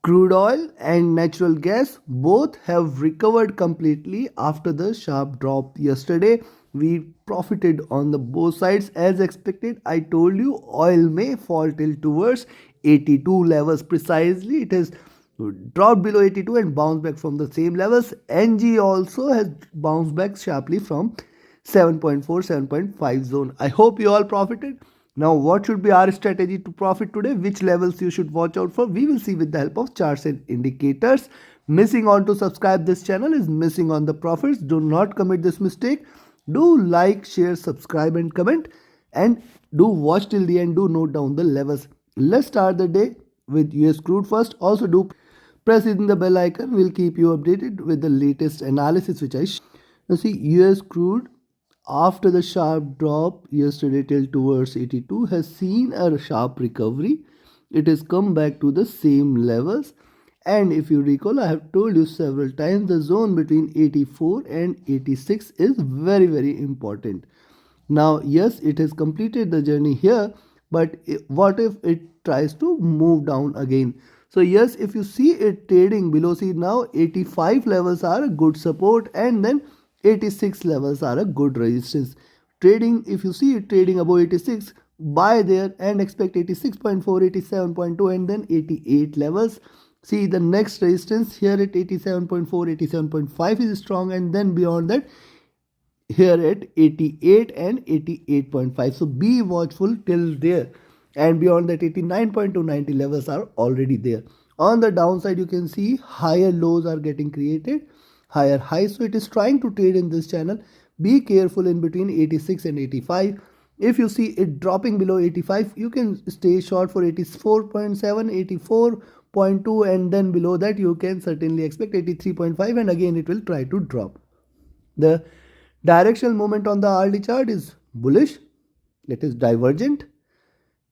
Crude oil and natural gas both have recovered completely after the sharp drop yesterday. We profited on the both sides as expected. I told you oil may fall till towards 82 levels precisely. It has dropped below 82 and bounced back from the same levels. NG also has bounced back sharply from 7.4 7.5 zone. I hope you all profited. Now what should be our strategy to profit today? Which levels you should watch out for? We will see with the help of charts and indicators. Missing on to subscribe this channel is missing on the profits. Do not commit this mistake. Do like, share, subscribe and comment, and do watch till the end. Do note down the levels. Let's start the day with US crude first. Also do press in the bell icon. We'll keep you updated with the latest analysis which I share. Now see, US crude after the sharp drop yesterday till towards 82 has seen a sharp recovery. It has come back to the same levels, and if you recall, I have told you several times the zone between 84 and 86 is very important. Now yes, it has completed the journey here, but what if it tries to move down again? So yes, if you see it trading below, see now 85 levels are a good support, and then 86 levels are a good resistance. Trading, if you see it trading above 86, buy there and expect 86.4, 87.2 and then 88 levels. See the next resistance here at 87.4, 87.5 is strong, and then beyond that here at 88 and 88.5. So be watchful till there, and beyond that 89.2, 90 levels are already there. On the downside you can see higher lows are getting created, higher highs, so it is trying to trade in this channel. Be careful in between 86 and 85. If you see it dropping below 85, you can stay short for 84.7, 84.2, and then below that you can certainly expect 83.5, and again it will try to drop. The directional movement on the hourly chart is bullish, it is divergent.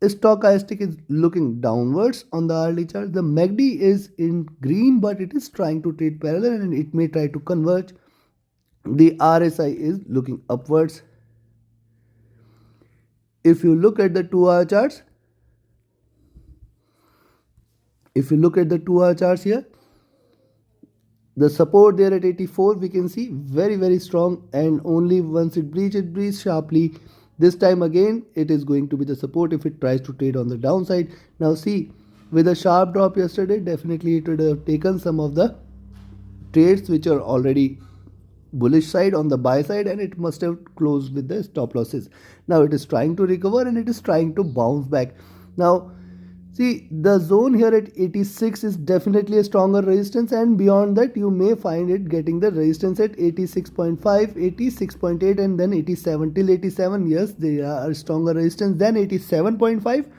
Stochastic is looking downwards on the hourly chart. The MACD is in green, but it is trying to trade parallel and it may try to converge. The RSI is looking upwards. If you look at the 2-hour charts, here, the support there at 84 we can see very strong, and only once it breaches sharply. This time again it is going to be the support if it tries to trade on the downside. Now see, with a sharp drop yesterday, definitely it would have taken some of the trades which are already bullish side on the buy side, and it must have closed with the stop losses. Now it is trying to recover and it is trying to bounce back. Now see, the zone here at 86 is definitely a stronger resistance, and beyond that you may find it getting the resistance at 86.5, 86.8 and then 87. Till 87, yes, there are stronger resistance than 87.5,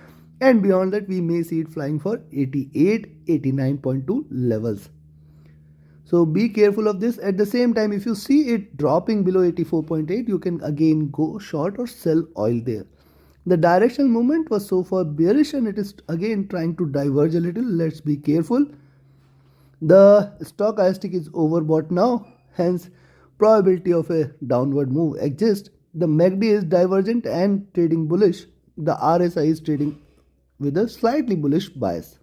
and beyond that we may see it flying for 88, 89.2 levels. So be careful of this. At the same time, if you see it dropping below 84.8, you can again go short or sell oil there. The directional movement was so far bearish, and it is again trying to diverge a little. Let's be careful. The stochastic is overbought now, hence probability of a downward move exists. The MACD is divergent and trading bullish. The RSI is trading with a slightly bullish bias.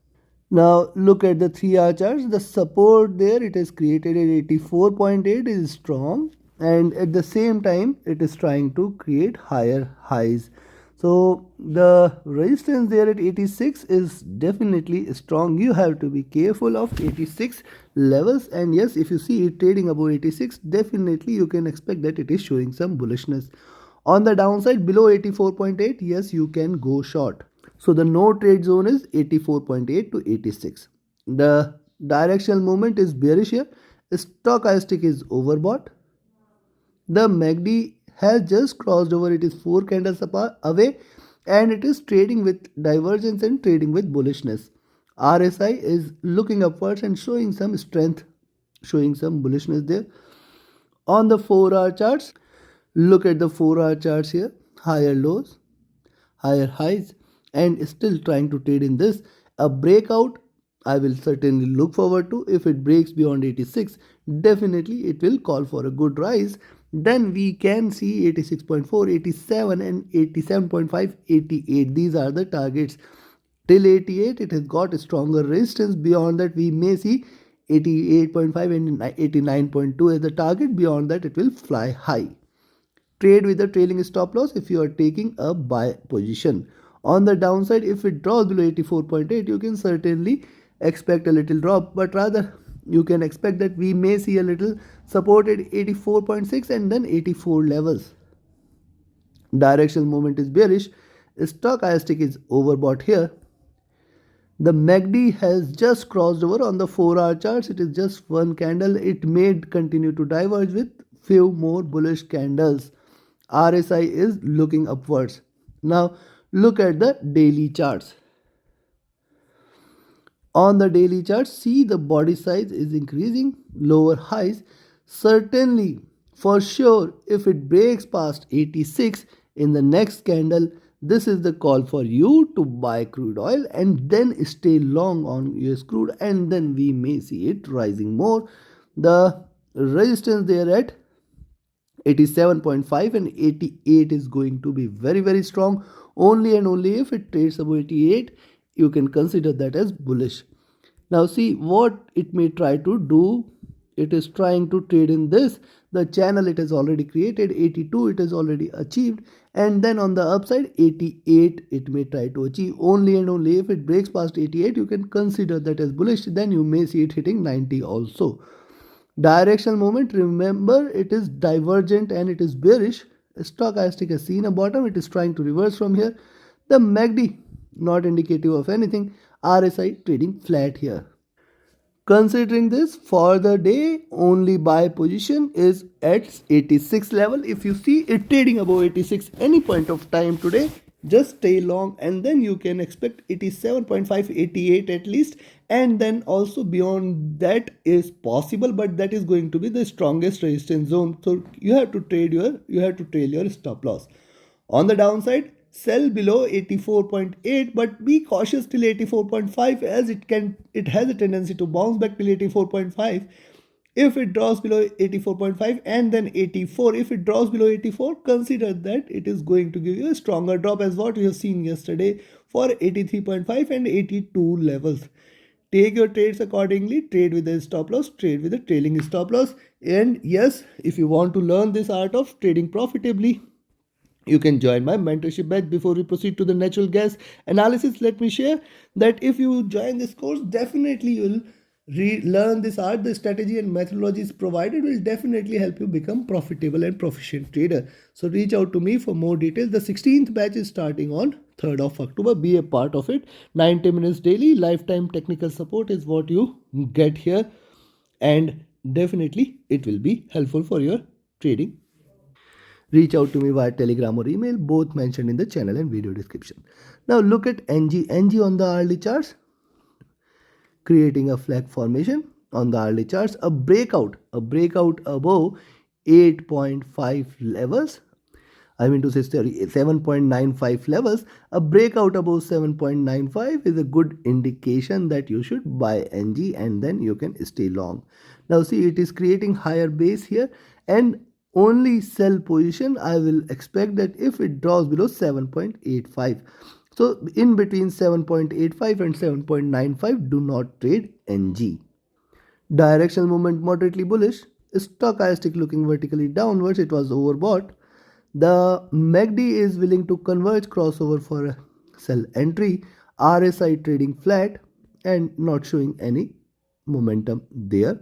Now look at the 3-hour charts. The support there it is created at 84.8 is strong, and at the same time it is trying to create higher highs. So the resistance there at 86 is definitely strong. You have to be careful of 86 levels, and yes, if you see it trading above 86, definitely you can expect that it is showing some bullishness. On the downside below 84.8, yes, you can go short. So the no trade zone is 84.8 to 86. The directional movement is bearish here. Stochastic is overbought. The MACD has just crossed over. It is 4 candles away, and it is trading with divergence and trading with bullishness. RSI is looking upwards and showing some strength, showing some bullishness there. On the 4-hour charts, look at the 4-hour charts here. Higher lows, higher highs, and still trying to trade in this. A breakout I will certainly look forward to. If it breaks beyond 86, definitely it will call for a good rise. Then we can see 86.4, 87 and 87.5, 88. These are the targets. till 88 it has got a stronger resistance. Beyond that we may see 88.5 and 89.2 as the target. Beyond that it will fly high. Trade with a trailing stop loss if you are taking a buy position. On the downside, if it draws below 84.8, you can certainly expect a little drop, but rather you can expect that we may see a little support at 84.6 and then 84 levels. Directional movement is bearish. Stochastic is overbought here. The MACD has just crossed over on the 4-hour charts. It is just one candle. It may continue to diverge with few more bullish candles. RSI is looking upwards. Now look at the daily charts. On the daily chart, see the body size is increasing, lower highs. Certainly, for sure, if it breaks past 86 in the next candle, this is the call for you to buy crude oil and then stay long on US crude, and then we may see it rising more. The resistance there at 87.5 and 88 is going to be very strong. Only and only if it trades above 88, you can consider that as bullish. Now see what it may try to do. It is trying to trade in this. The channel it has already created, 82 it has already achieved, and then on the upside 88 it may try to achieve. Only and only if it breaks past 88, you can consider that as bullish. Then you may see it hitting 90 also. Directional movement, remember it is divergent and it is bearish. Stochastic has seen a bottom, it is trying to reverse from here. The MACD not indicative of anything. RSI trading flat here. Considering this, for the day, only buy position is at 86 level. If you see it trading above 86 any point of time today, just stay long, and then you can expect 87.5, 88 at least, and then also beyond that is possible, but that is going to be the strongest resistance zone. So you have to trail your stop loss. On the downside, sell below 84.8, but be cautious till 84.5, as it has a tendency to bounce back till 84.5. If it draws below 84.5 and then 84, if it draws below 84, consider that it is going to give you a stronger drop as what we have seen yesterday for 83.5 and 82 levels. Take your trades accordingly. Trade with a stop loss, trade with a trailing stop loss. And yes, if you want to learn this art of trading profitably, you can join my mentorship batch. Before we proceed to the natural gas analysis, let me share that if you join this course, definitely you'll learn this art. The strategy and methodologies provided will definitely help you become profitable and proficient trader. So reach out to me for more details. The 16th batch is starting on 3rd of October. Be a part of it. 90 minutes daily lifetime technical support is what you get here, and definitely it will be helpful for your trading. Reach out to me via Telegram or email, both mentioned in the channel and video description. Now look at NG. NG on the hourly charts, creating a flag formation on the hourly charts, a breakout above 8.5 levels. I mean to say 7.95 levels. A breakout above 7.95 is a good indication that you should buy NG, and then you can stay long. Now see, it is creating higher base here, and only sell position I will expect that if it draws below 7.85. So in between 7.85 and 7.95, do not trade NG. Directional movement moderately bullish. Stochastic looking vertically downwards. It was overbought. The MACD is willing to converge, crossover for a sell entry. RSI trading flat and not showing any momentum there.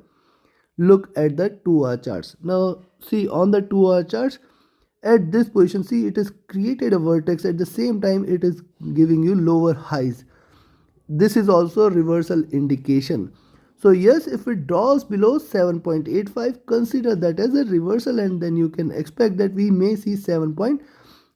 Look at the 2-hour charts. Now see, on the 2-hour charts, at this position, see, it has created a vertex. At the same time, it is giving you lower highs. This is also a reversal indication. So yes, if it draws below 7.85, consider that as a reversal, and then you can expect that we may see 7.76,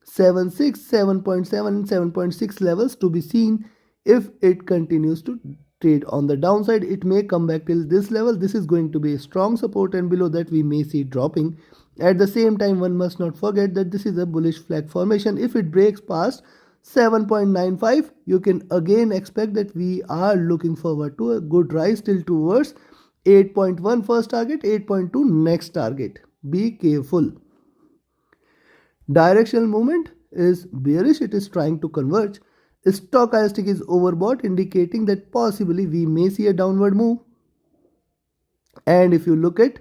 7.7, 7.6 levels to be seen. If it continues to trade on the downside, it may come back till this level. This is going to be a strong support, and below that we may see dropping. At the same time, one must not forget that this is a bullish flag formation. If it breaks past 7.95, you can again expect that we are looking forward to a good rise till towards 8.1 first target, 8.2 next target. Be careful. Directional movement is bearish. It is trying to converge. Stochastic is overbought, indicating that possibly we may see a downward move. And if you look at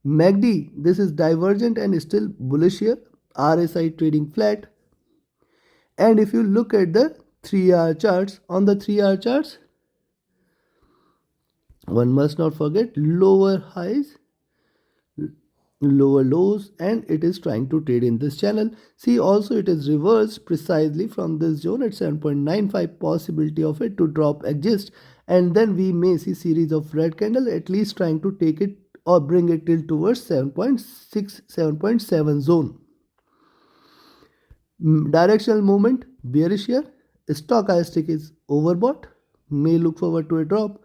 MACD, this is divergent and still bullish here. RSI trading flat. And if you look at the 3-hour charts, on the 3-hour charts, one must not forget lower highs, lower lows, and it is trying to trade in this channel. See, also it is reversed precisely from this zone at 7.95. Possibility of it to drop exists, and then we may see series of red candle at least trying to take it or bring it till towards 7.6, 7.7 zone. Directional movement bearish here. Stochastic is overbought, may look forward to a drop.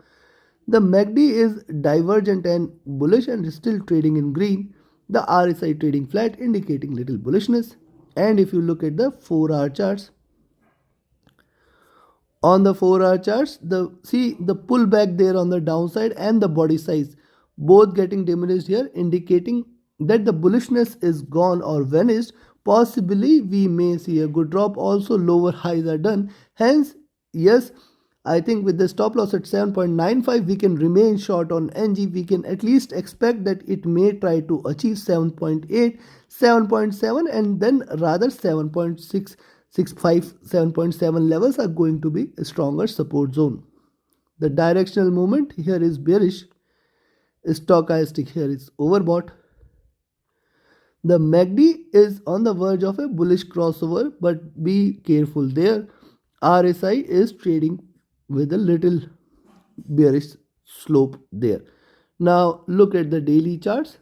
The MACD is divergent and bullish and still trading in green. The RSI trading flat, indicating little bullishness. And if you look at the 4-hour charts, on the 4-hour charts, the pullback there on the downside and the body size both getting diminished here, indicating that the bullishness is gone or vanished. Possibly we may see a good drop. Also lower highs are done. Hence, yes, I think with the stop loss at 7.95, we can remain short on NG. We can at least expect that it may try to achieve 7.8, 7.7, and then rather 7.6, 65, 7.7 levels are going to be a stronger support zone. The directional movement here is bearish. Stochastic here is overbought. The MACD is on the verge of a bullish crossover, but be careful there. RSI is trading with a little bearish slope there. Now look at the daily charts.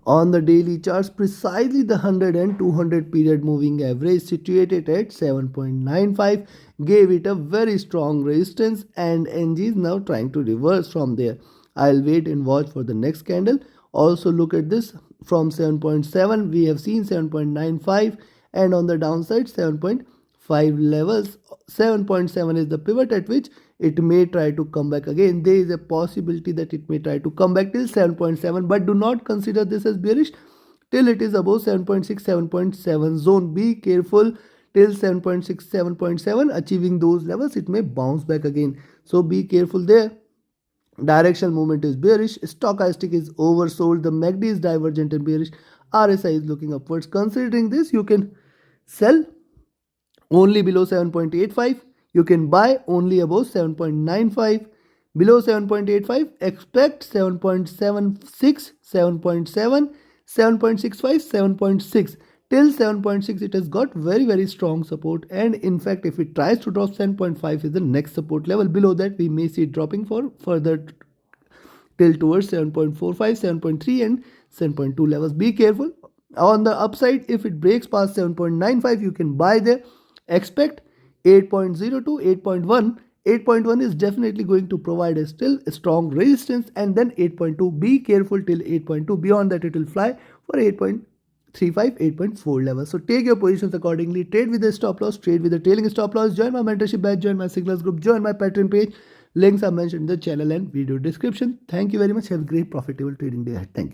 On the daily charts, precisely the 100 and 200 period moving average situated at 7.95 gave it a very strong resistance, and NG is now trying to reverse from there. I'll wait and watch for the next candle. Also look at this from 7.7, we have seen 7.95, and on the downside 7.5 levels. 7.7 is the pivot at which it may try to come back again. There is a possibility that it may try to come back till 7.7, but do not consider this as bearish till it is above 7.6, 7.7 zone. Be careful till 7.6, 7.7. Achieving those levels, it may bounce back again. So be careful there. Directional movement is bearish. Stochastic is oversold. The MACD is divergent and bearish. RSI is looking upwards. Considering this, you can sell only below 7.85. You can buy only above 7.95. Below 7.85, expect 7.76, 7.7, 7.65, 7.6. Till 7.6, it has got very strong support, and in fact if it tries to drop, 7.5 is the next support level. Below that we may see it dropping for further till towards 7.45, 7.3 and 7.2 levels. Be careful. On the upside, if it breaks past 7.95, you can buy there. Expect 8.0 to 8.1. 8.1 is definitely going to provide a still strong resistance, and then 8.2. Be careful till 8.2. Beyond that, it will fly for 8.35, 8.4 levels. So take your positions accordingly. Trade with a stop loss, trade with a trailing stop loss. Join my mentorship batch, join my signals group, join my Patreon page. Links are mentioned in the channel and video description. Thank you very much. Have a great profitable trading day ahead. Thank you.